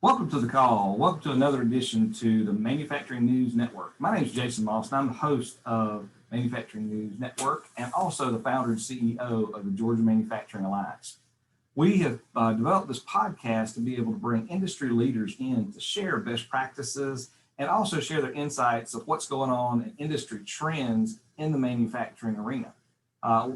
Welcome to the call. Welcome to another edition to the Manufacturing News Network. My name is Jason Moss, and I'm the host of Manufacturing News Network and also the founder and CEO of the Georgia Manufacturing Alliance. We have developed this podcast to be able to bring industry leaders in to share best practices and also share their insights of what's going on in industry trends in the manufacturing arena.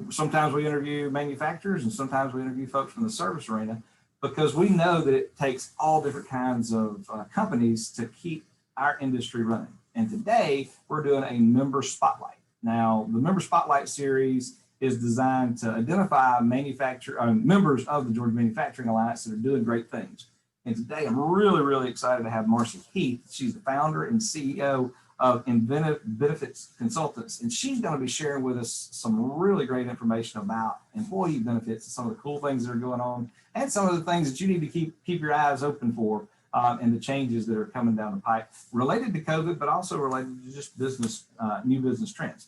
Sometimes we interview manufacturers and sometimes we interview folks from the service arena, because we know that it takes all different kinds of companies to keep our industry running. And today we're doing a member spotlight. Now, the member spotlight series is designed to identify members of the Georgia Manufacturing Alliance that are doing great things. And today I'm really excited to have Marcy Heath. She's the founder and CEO of InoVentive Benefits Consultants. And she's going to be sharing with us some really great information about employee benefits and some of the cool things that are going on and some of the things that you need to keep your eyes open for and the changes that are coming down the pipe related to COVID, but also related to just business, new business trends.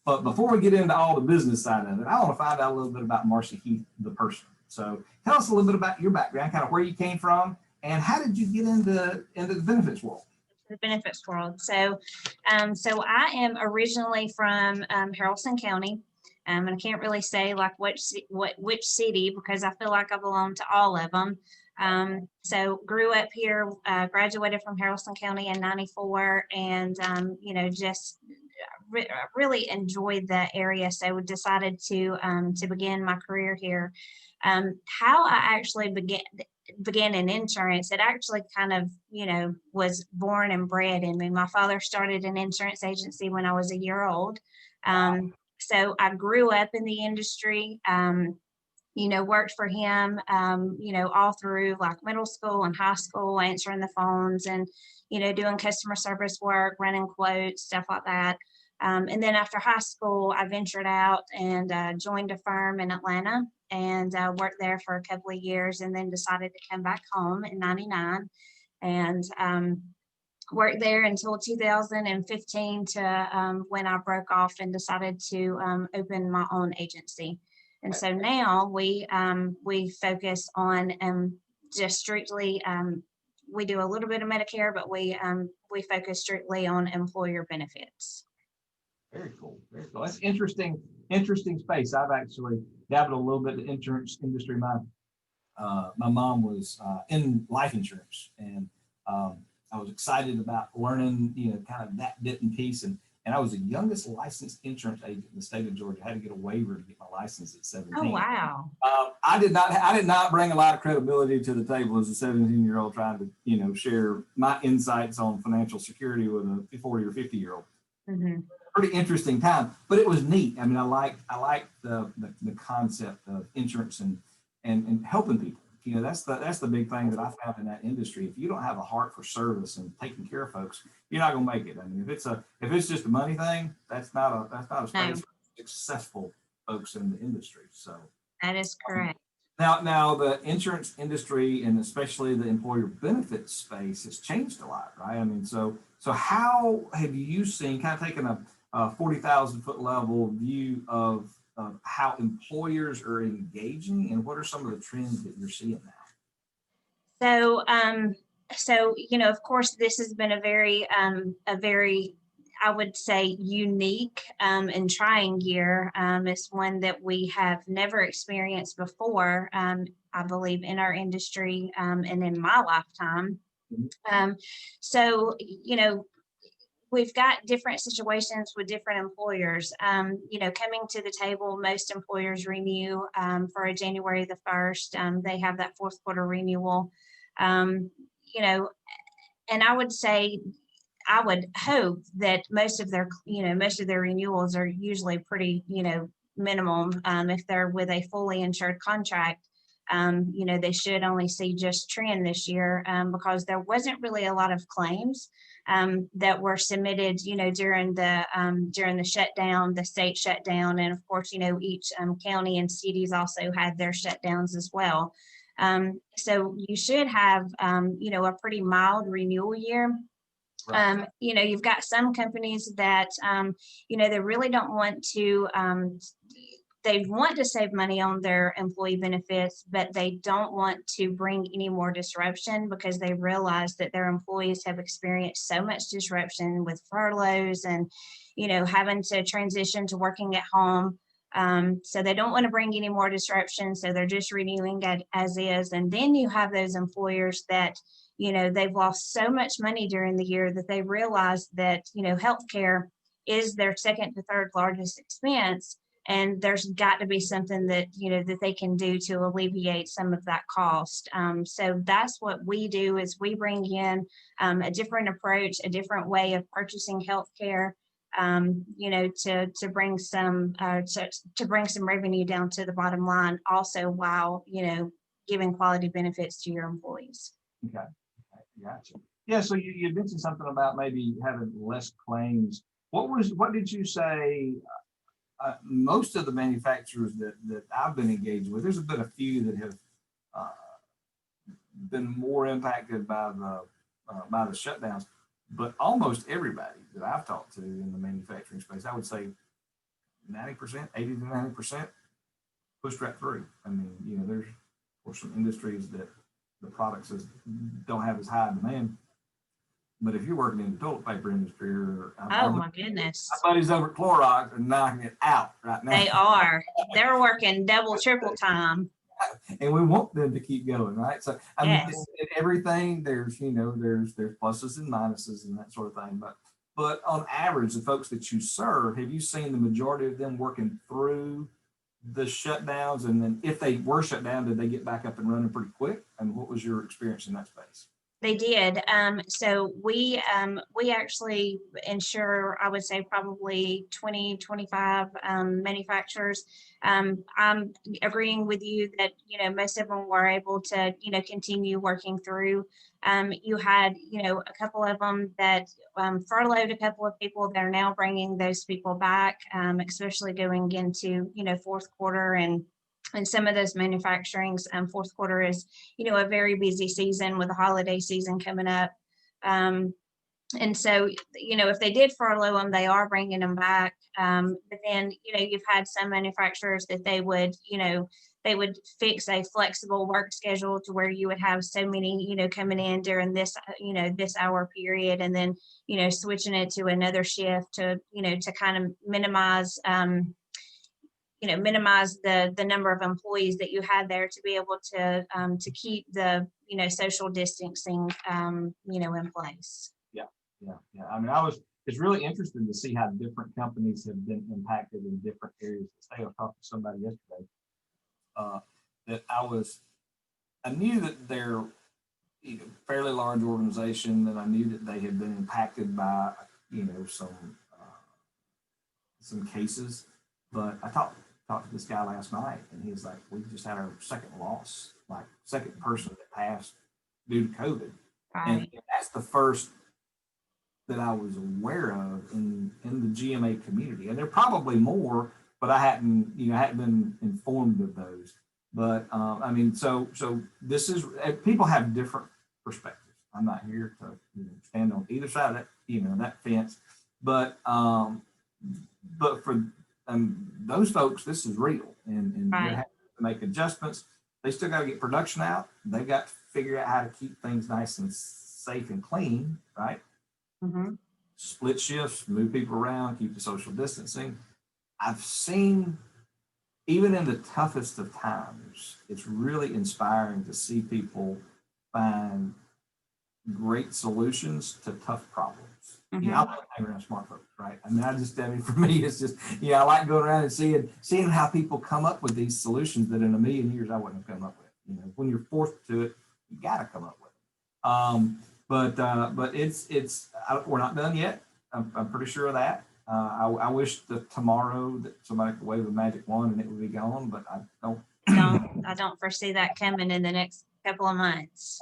But before we get into all the business side of it, I want to find out a little bit about Marcy Heath, the person. So tell us a little bit about your background, kind of where you came from, and how did you get into the benefits world? The benefits world. So I am originally from Haralson County, and I can't really say like which city because I feel like I belong to all of them. So grew up here, graduated from Haralson County in '94, and just really enjoyed the area. So decided to begin my career here. How I actually began in insurance, it actually kind of, was born and bred in me. My father started an insurance agency when I was a year old. So I grew up in the industry, worked for him, all through like middle school and high school, answering the phones and, doing customer service work, running quotes, stuff like that. And then after high school, I ventured out and joined a firm in Atlanta and worked there for a couple of years and then decided to come back home in '99 and worked there until 2015 to when I broke off and decided to open my own agency. And so now we focus on just strictly, we do a little bit of Medicare, but we focus strictly on employer benefits. Very cool. Very cool. That's interesting space. I've actually dabbled a little bit in the insurance industry. My mom was in life insurance, and I was excited about learning, kind of that bit and piece. And I was the youngest licensed insurance agent in the state of Georgia. I had to get a waiver to get my license at 17. Oh, wow. I did not bring a lot of credibility to the table as a 17-year-old trying to, share my insights on financial security with a 40 or 50-year-old. Mm-hmm. Pretty interesting time, but it was neat. I mean, I like the concept of insurance and helping people. That's the big thing that I found in that industry. If you don't have a heart for service and taking care of folks, you're not gonna make it. I mean, if it's just a money thing, that's not a space for successful folks in the industry. So that is correct. Now the insurance industry and especially the employer benefits space has changed a lot, right? I mean, so how have you seen, kind of taken a 40,000 foot level view of how employers are engaging, and what are some of the trends that you're seeing now? So of course, this has been a very, I would say, unique and trying year. It's one that we have never experienced before, I believe, in our industry and in my lifetime. So, we've got different situations with different employers. Coming to the table, most employers renew for a January the 1st. They have that fourth quarter renewal. And I would say, I would hope that most of their renewals are usually pretty, minimum. If they're with a fully insured contract, they should only see just trend this year because there wasn't really a lot of claims that were submitted, during the shutdown, the state shutdown, and of course, each county and cities also had their shutdowns as well. So you should have, a pretty mild renewal year. Right. You've got some companies that, they really don't want to they want to save money on their employee benefits, but they don't want to bring any more disruption because they realize that their employees have experienced so much disruption with furloughs and, having to transition to working at home. So they don't want to bring any more disruption. So they're just renewing it as is. And then you have those employers that, they've lost so much money during the year that they realize that, healthcare is their second to third largest expense. And there's got to be something that, that they can do to alleviate some of that cost. So that's what we do is we bring in a different approach, a different way of purchasing healthcare, to bring some to bring some revenue down to the bottom line, also while, giving quality benefits to your employees. Okay, gotcha. Yeah, so you mentioned something about maybe having less claims. What did you say? Most of the manufacturers that I've been engaged with, there's been a few that have been more impacted by the shutdowns, but almost everybody that I've talked to in the manufacturing space, I would say 90%, 80 to 90% pushed right through. I mean, there's for some industries that the products don't have as high demand. But if you're working in the toilet paper industry, or my goodness, my buddies over at Clorox are knocking it out right now. They are. They're working double, triple time. And we want them to keep going, right? So I mean, Yes. everything there's there's pluses and minuses and that sort of thing. But on average, the folks that you serve, have you seen the majority of them working through the shutdowns? And then if they were shut down, did they get back up and running pretty quick? And what was your experience in that space? They did. So we actually insure, I would say probably 20, 25 manufacturers. I'm agreeing with you that, most of them were able to, continue working through. You had, a couple of them that furloughed a couple of people that are now bringing those people back, especially going into, fourth quarter and some of those manufacturings. Fourth quarter is, a very busy season with the holiday season coming up. And so, if they did furlough them, they are bringing them back. But then, you've had some manufacturers that they would fix a flexible work schedule to where you would have so many, coming in during this, this hour period, and then, switching it to another shift to, to kind of minimize, minimize the number of employees that you had there to be able to keep the, social distancing, in place. Yeah. I mean, it's really interesting to see how different companies have been impacted in different areas. I was talking to somebody yesterday that I knew that they're fairly large organization, and I knew that they had been impacted by, some cases, but I talked to this guy last night, and he's like, we just had our second loss, like second person that passed due to COVID. Right. And that's the first that I was aware of in the GMA community. And there are probably more, but I hadn't been informed of those. But I mean, so this is, people have different perspectives. I'm not here to stand on either side of that, that fence. But for those folks, this is real, and Right. They're having to make adjustments. They still got to get production out. They've got to figure out how to keep things nice and safe and clean, right? Mm-hmm. Split shifts, move people around, keep the social distancing. I've seen, even in the toughest of times, it's really inspiring to see people find great solutions to tough problems. Mm-hmm. I like hanging around smart folks, right? I mean, for me, it's just, I like going around and seeing how people come up with these solutions that in a million years I wouldn't have come up with. When you're forced to it, you got to come up with it. But we're not done yet. I'm pretty sure of that. I wish that tomorrow that somebody could wave a magic wand and it would be gone, but I don't. I don't foresee that coming in the next couple of months.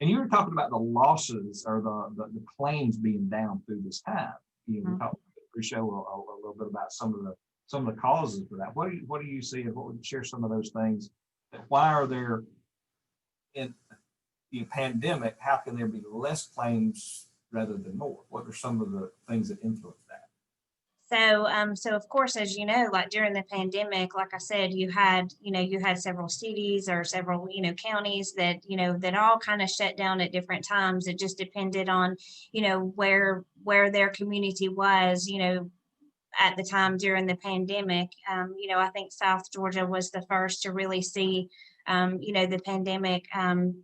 And you were talking about the losses or the claims being down through this time. We talked pre-show a little bit about some of the causes for that. What do you see, and what would you share some of those things? Why are there in the pandemic? How can there be less claims rather than more? What are some of the things that influence that? So of course, as you know, like during the pandemic, like I said, you had several cities or several, counties that, that all kind of shut down at different times. It just depended on, where their community was, at the time during the pandemic. I think South Georgia was the first to really see, the pandemic,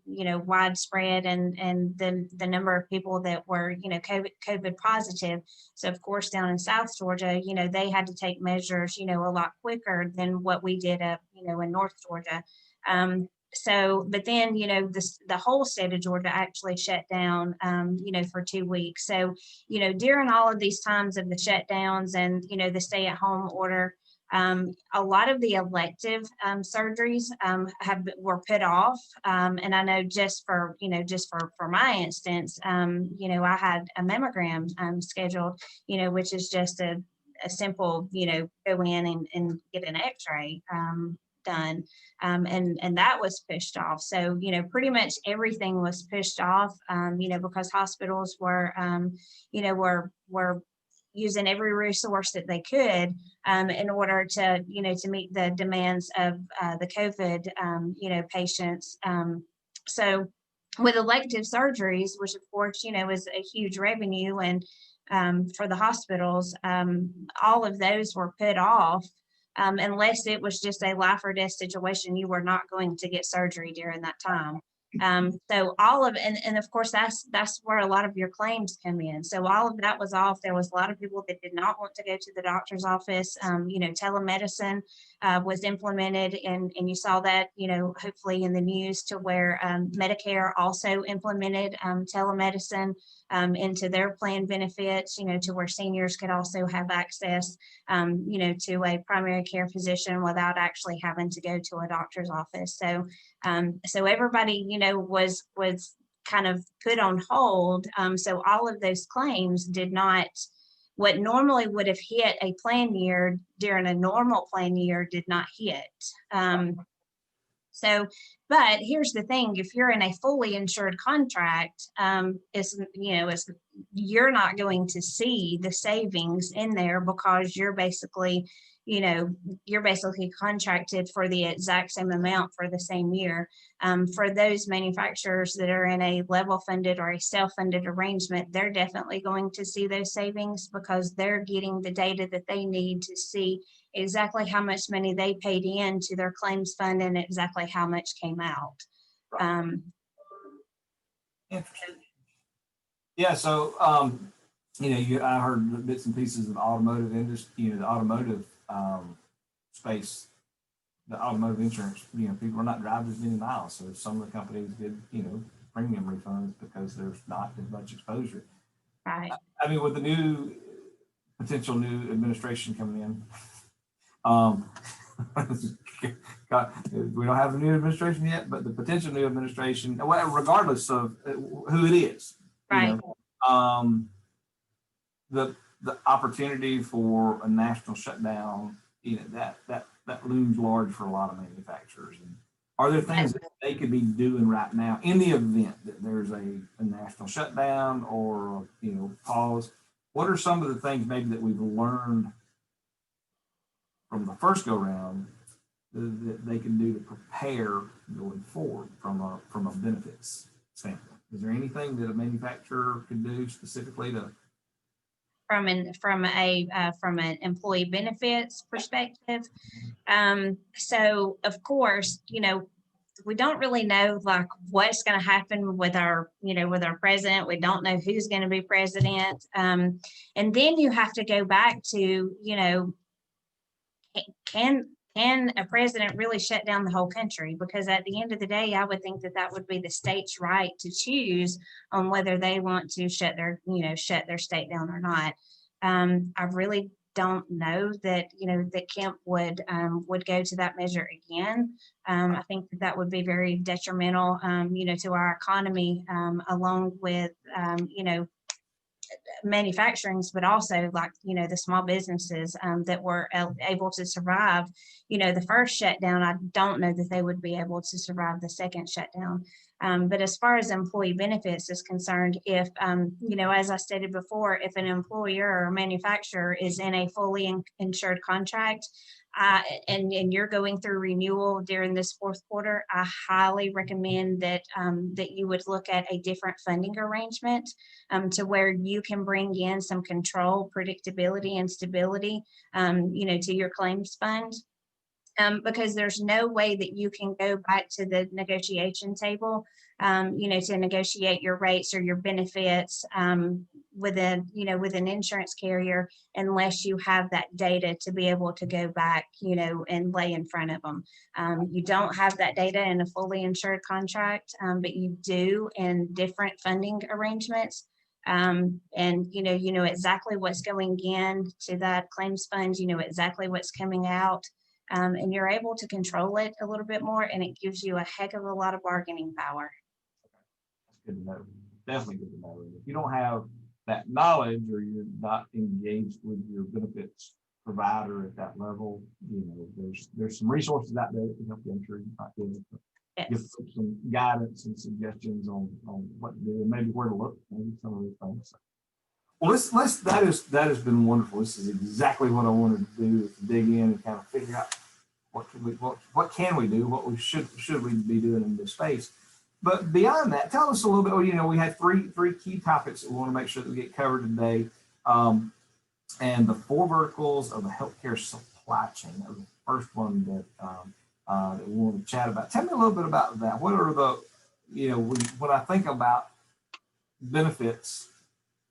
widespread, and the number of people that were, COVID positive. So of course, down in South Georgia, they had to take measures, a lot quicker than what we did up, in North Georgia. But then, the whole state of Georgia actually shut down, for 2 weeks. So, during all of these times of the shutdowns and, the stay-at-home order, a lot of the elective surgeries were put off. And I know just for my instance, I had a mammogram scheduled, which is just a simple, go in and get an x-ray done. And that was pushed off. So, pretty much everything was pushed off, because hospitals were, were using every resource that they could in order to, to meet the demands of the COVID, patients. So with elective surgeries, which of course, is a huge revenue, and for the hospitals, all of those were put off. Unless it was just a life or death situation, you were not going to get surgery during that time. So all of, and of course, that's where a lot of your claims come in. So all of that was off. There was a lot of people that did not want to go to the doctor's office. Telemedicine was implemented, and you saw that, hopefully in the news, to where Medicare also implemented telemedicine into their plan benefits, to where seniors could also have access, to a primary care physician without actually having to go to a doctor's office. So everybody, was kind of put on hold. So all of those claims did not, what normally would have hit a plan year during a normal plan year, did not hit. But here's the thing: if you're in a fully insured contract, you're not going to see the savings in there, because you're basically contracted for the exact same amount for the same year. For those manufacturers that are in a level funded or a self-funded arrangement, they're definitely going to see those savings, because they're getting the data that they need to see exactly how much money they paid in to their claims fund and exactly how much came out. Interesting. Yeah. So, I heard bits and pieces of automotive industry, the automotive space, the automotive insurance, people are not driving as many miles. So some of the companies did, premium refunds because there's not as much exposure. Right. I mean, with the potential new administration coming in, we don't have a new administration yet, but the potential new administration, regardless of who it is, right. The opportunity for a national shutdown, that looms large for a lot of manufacturers. And are there things that they could be doing right now in the event that there's a national shutdown or, pause? What are some of the things maybe that we've learned from the first go round that they can do to prepare going forward from a benefits standpoint? Is there anything that a manufacturer could do specifically to? From an employee benefits perspective. So of course, we don't really know like what's going to happen with our president. We don't know who's going to be president. And then you have to go back to, can a president really shut down the whole country? Because at the end of the day, I would think that would be the state's right to choose on whether they want to shut their state down or not. I really don't know that, that Kemp would go to that measure again. I think that would be very detrimental, to our economy, along with, manufacturing, but also like, the small businesses that were able to survive, the first shutdown. I don't know that they would be able to survive the second shutdown. But as far as employee benefits is concerned, if, as I stated before, if an employer or manufacturer is in a fully insured contract, and you're going through renewal during this fourth quarter, I highly recommend that that you would look at a different funding arrangement to where you can bring in some control, predictability, and stability, to your claims fund. Because there's no way that you can go back to the negotiation table, to negotiate your rates or your benefits with an insurance carrier unless you have that data to be able to go back, and lay in front of them. You don't have that data in a fully insured contract, but you do in different funding arrangements. And you know exactly what's going in to that claims fund, exactly what's coming out. And you're able to control it a little bit more, and it gives you a heck of a lot of bargaining power. That's good to know. Definitely good to know. If you don't have that knowledge or you're not engaged with your benefits provider at that level, there's some resources out there that can help you. I'm sure you might be able to give some guidance and suggestions on what to do and maybe where to look, maybe some of those things. Well, that has been wonderful. This is exactly what I wanted to do, is to dig in and kind of figure out what can we do, what we should we be doing in this space. But beyond that, tell us a little bit. We had three key topics that we want to make sure that we get covered today, and the 4 verticals of the healthcare supply chain. That was the first one that we want to chat about. Tell me a little bit about that. What are the when I think about benefits,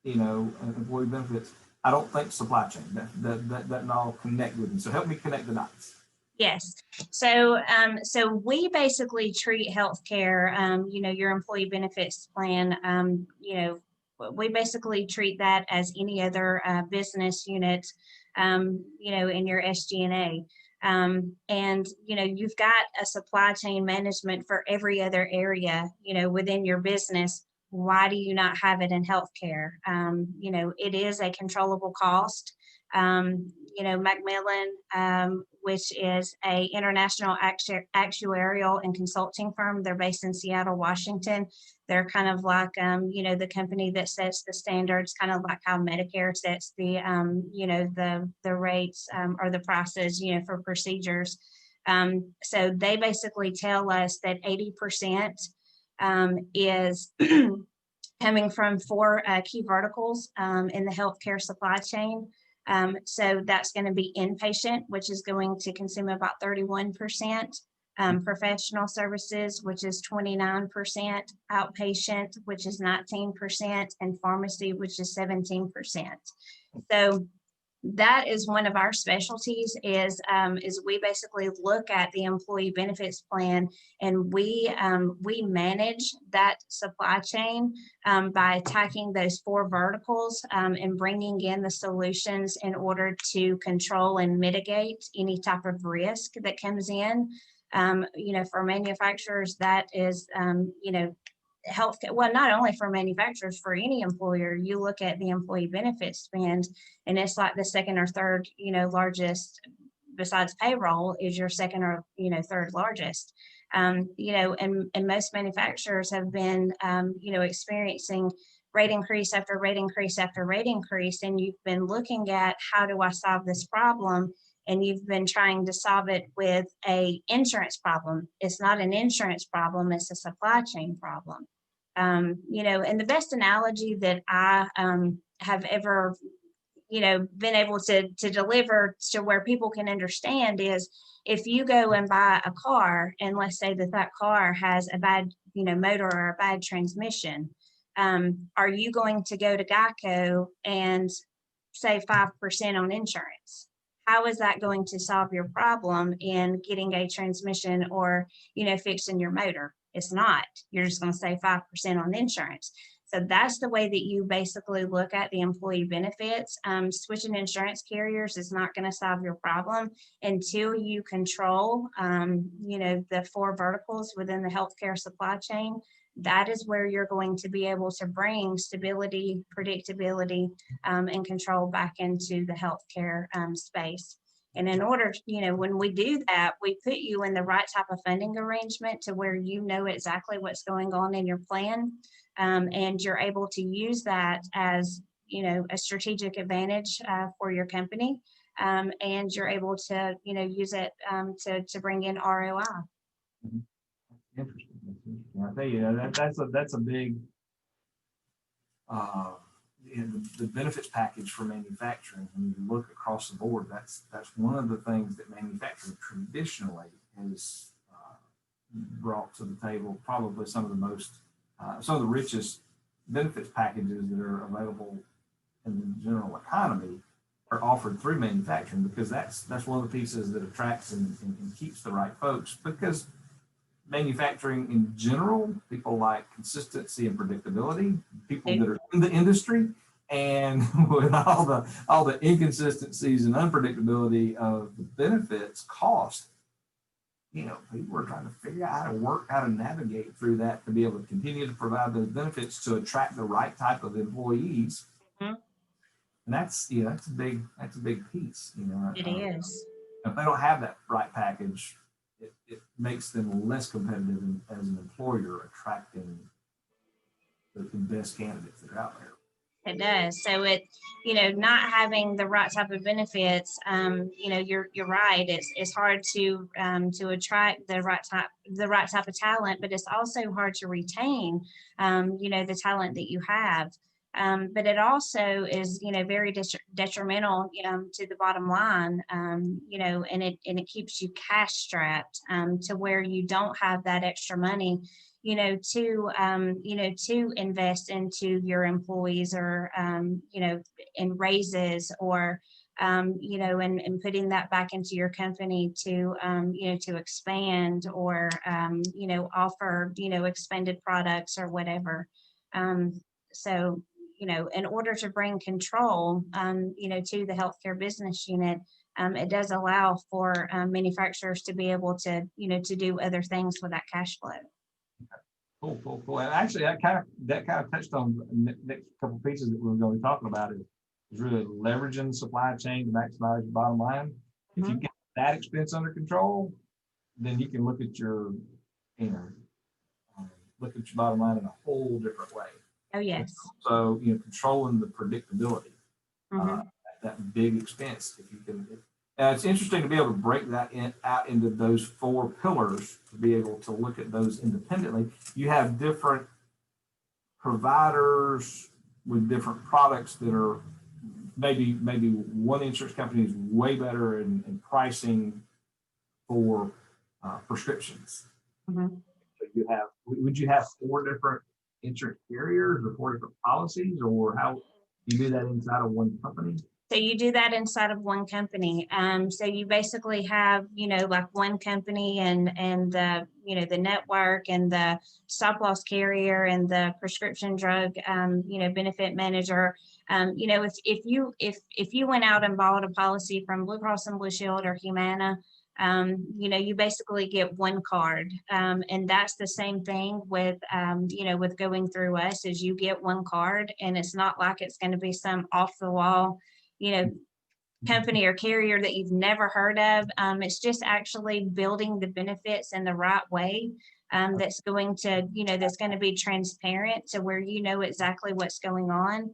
employee benefits, I don't think supply chain. That all connect with me. So help me connect the dots. Yes. So we basically treat healthcare, your employee benefits plan, we basically treat that as any other business unit, in your SG&A. And you've got a supply chain management for every other area, within your business. Why do you not have it in healthcare? It is a controllable cost. Macmillan, which is a international actuarial and consulting firm. They're based in Seattle, Washington. They're kind of like, the company that sets the standards, kind of like how Medicare sets the, the rates or the prices, for procedures. So they basically tell us that 80% is coming from 4 key verticals in the healthcare supply chain. So that's going to be inpatient, which is going to consume about 31%, professional services, which is 29%, outpatient, which is 19%, and pharmacy, which is 17%. So that is one of our specialties, is we basically look at the employee benefits plan, and we manage that supply chain by attacking those 4 verticals and bringing in the solutions in order to control and mitigate any type of risk that comes in. For manufacturers, that is, healthcare. Well, not only for manufacturers, for any employer. You look at the employee benefits spend, and it's like the second or third, largest, besides payroll, is your second or third largest. And most manufacturers have been, experiencing rate increase after rate increase after rate increase, and you've been looking at, how do I solve this problem? And you've been trying to solve it with a insurance problem. It's not an insurance problem, it's a supply chain problem. And the best analogy that I have ever, been able to deliver to where people can understand is, if you go and buy a car, and let's say that car has a bad, motor or a bad transmission, are you going to go to Geico and save 5% on insurance? How is that going to solve your problem in getting a transmission or, fixing your motor? It's not. You're just going to save 5% on insurance. So that's the way that you basically look at the employee benefits. Switching insurance carriers is not going to solve your problem until you control, the 4 verticals within the healthcare supply chain. That is where you're going to be able to bring stability, predictability, and control back into the healthcare space. And in order, when we do that, we put you in the right type of funding arrangement to where you know exactly what's going on in your plan. And you're able to use that as, a strategic advantage for your company. And you're able to, use it to bring in ROI. Mhm. Interesting. That's interesting. I tell you, that's a big, uh, the benefits package for manufacturing. When you look across the board, that's one of the things that manufacturing traditionally has brought to the table. Probably some of the richest benefits packages that are available in the general economy are offered through manufacturing, because that's one of the pieces that attracts and keeps the right folks. Because manufacturing in general, people like consistency and predictability. People that are in the industry, and with all the inconsistencies and unpredictability of the benefits cost, people are trying to figure out how to navigate through that to be able to continue to provide those benefits to attract the right type of employees. Mhm. And that's a big piece. It is. If they don't have that right package, it makes them less competitive as an employer, attracting the best candidates that are out there. It does. So not having the right type of benefits, you're right. It's hard to attract the right type of talent, but it's also hard to retain, the talent that you have. But it also is, very detrimental, to the bottom line, and it keeps you cash strapped, to where you don't have that extra money, to invest into your employees, or, in raises, or, and putting that back into your company to, to expand, or, offer, expanded products or whatever. So, in order to bring control, to the healthcare business unit, it does allow for manufacturers to be able to, to do other things with that cash flow. Cool. And actually, that kind of touched on the next couple pieces that we're going to be talking about is really leveraging the supply chain to maximize your bottom line. Mm-hmm. If you get that expense under control, then you can look at your, bottom line in a whole different way. Oh, yes. So, controlling the predictability, Mm-hmm. that big expense. If you can, it's interesting to be able to break that out into those 4 pillars, to be able to look at those independently. You have different providers with different products that are maybe one insurance company is way better in pricing for prescriptions. Mm-hmm. So would you have 4 different insurance carriers or 4 different policies, or how you do that inside of one company? So you do that inside of one company. So you basically have, like one company, and the, the network, and the stop loss carrier, and the prescription drug, benefit manager. If you went out and bought a policy from Blue Cross and Blue Shield or Humana, you basically get one card. And that's the same thing with, with going through us, is you get one card, and it's not like it's going to be some off the wall, company or carrier that you've never heard of. It's just actually building the benefits in the right way. That's going to, that's going to be transparent to where exactly what's going on.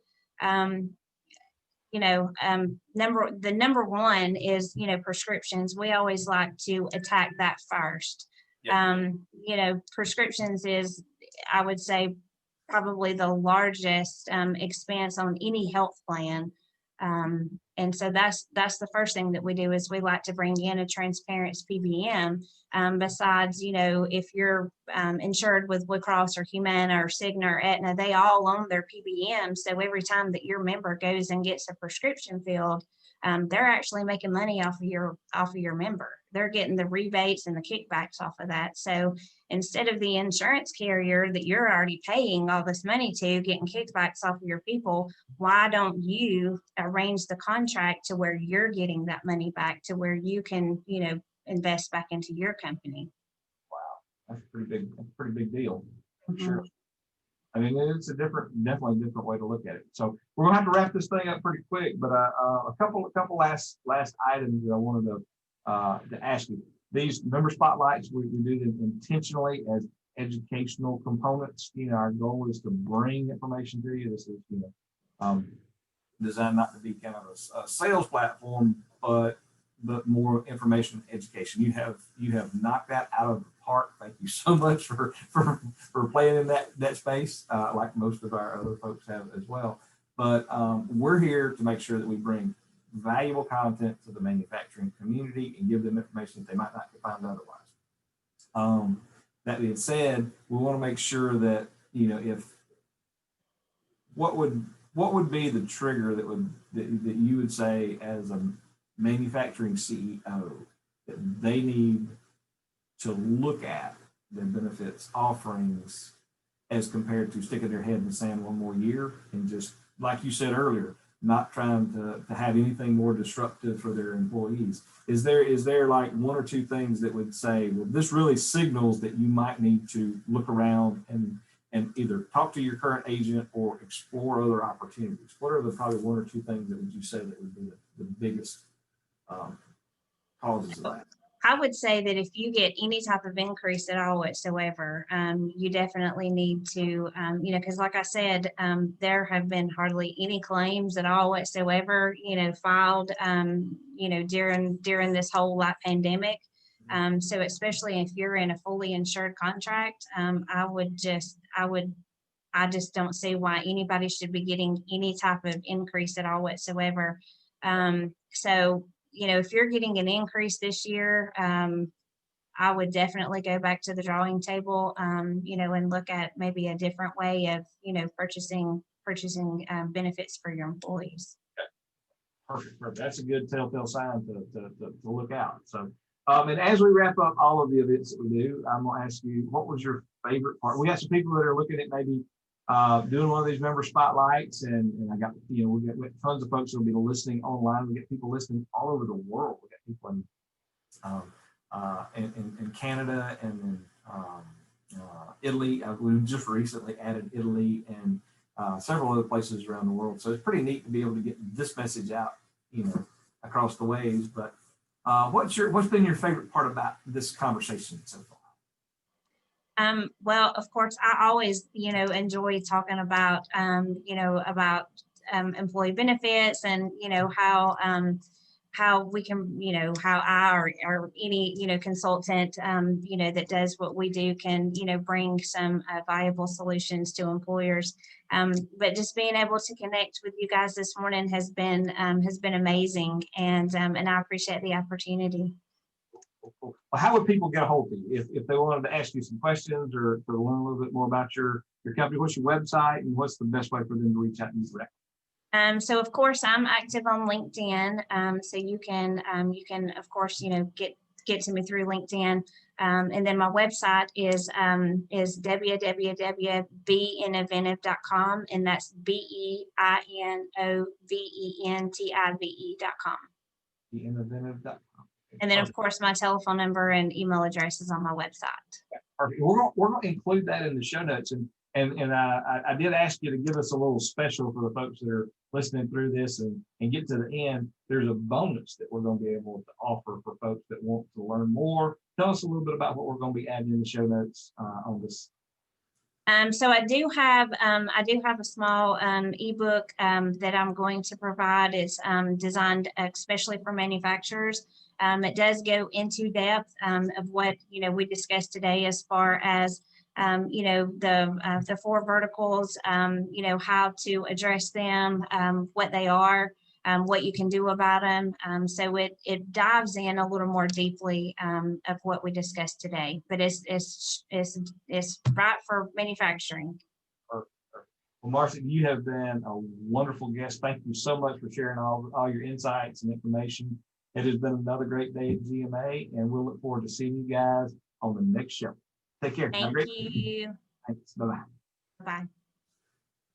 The number one is, prescriptions. We always like to attack that first. Yep. Prescriptions is, I would say, probably the largest expense on any health plan. And so that's the first thing that we do, is we like to bring in a transparent PBM. Besides, if you're insured with Blue Cross or Humana or Cigna or Aetna, they all own their PBM. So every time that your member goes and gets a prescription filled, they're actually making money off of your member. They're getting the rebates and the kickbacks off of that. So instead of the insurance carrier that you're already paying all this money to getting kickbacks off of your people, why don't you arrange the contract to where you're getting that money back, to where you can, invest back into your company? Wow, that's a pretty big deal. Mm-hmm. Sure. I mean, it's a definitely a different way to look at it. So we're gonna have to wrap this thing up pretty quick, but a couple last items that I wanted to ask you. These member spotlights, we do them intentionally as educational components. You know, our goal is to bring information to you. This is, you know, designed not to be kind of a sales platform, but more information education. You have knocked that out of the park. Thank you so much for playing in that space, like most of our other folks have as well. But we're here to make sure that we bring valuable content to the manufacturing community and give them information that they might not find otherwise. That being said, we want to make sure that, you know, if what would be the trigger that you would say as a manufacturing CEO that they need to look at their benefits offerings as compared to sticking their head in the sand one more year and just, like you said earlier, not trying to have anything more disruptive for their employees? Is there like one or two things that would say, well, this really signals that you might need to look around and either talk to your current agent or explore other opportunities? What are the probably one or two things that would you say that would be the biggest causes of that? I would say that if you get any type of increase at all whatsoever, you definitely need to, you know, because like I said, there have been hardly any claims at all whatsoever, you know, filed, you know, during this whole pandemic. So especially if you're in a fully insured contract, I just don't see why anybody should be getting any type of increase at all whatsoever. So, you know, if you're getting an increase this year, I would definitely go back to the drawing table, you know, and look at maybe a different way of, you know, purchasing benefits for your employees. Perfect. That's a good telltale sign to look out. So, and as we wrap up all of the events that we do, I'm going to ask you, what was your favorite part? We got some people that are looking at maybe doing one of these member spotlights, and I got, you know, we got tons of folks that'll be listening online. We get people listening all over the world. We got people in Canada and in Italy. We've just recently added Italy and several other places around the world. So it's pretty neat to be able to get this message out, you know, across the ways. But what's been your favorite part about this conversation so far? Well, of course, I always, you know, enjoy talking about, you know, about employee benefits and, you know, how we can, you know, how I or any, you know, consultant, you know, that does what we do can, you know, bring some viable solutions to employers. But just being able to connect with you guys this morning has been amazing, and I appreciate the opportunity. Well, how would people get a hold of you if they wanted to ask you some questions or to learn a little bit more about your company? What's your website, and what's the best way for them to reach out to you directly? So of course I'm active on LinkedIn. So you can of course, you know, get to me through LinkedIn. And then my website is www.beinoventive.com, and that's BEINOVENTIVE.com. BEINOVentive.com. And then, of course, my telephone number and email address is on my website. Perfect. We're going to include that in the show notes. And I did ask you to give us a little special for the folks that are listening through this and get to the end. There's a bonus that we're going to be able to offer for folks that want to learn more. Tell us a little bit about what we're going to be adding in the show notes on this. So I do have a small ebook that I'm going to provide. It's designed especially for manufacturers. It does go into depth of what, you know, we discussed today as far as you know, the 4 verticals, you know, how to address them, what they are, what you can do about them. So it dives in a little more deeply of what we discussed today, but it's right for manufacturing. Perfect. Well, Marcy, you have been a wonderful guest. Thank you so much for sharing all your insights and information. It has been another great day at GMA, and we'll look forward to seeing you guys on the next show. Take care. Thank you. Thanks. Bye-bye. Bye.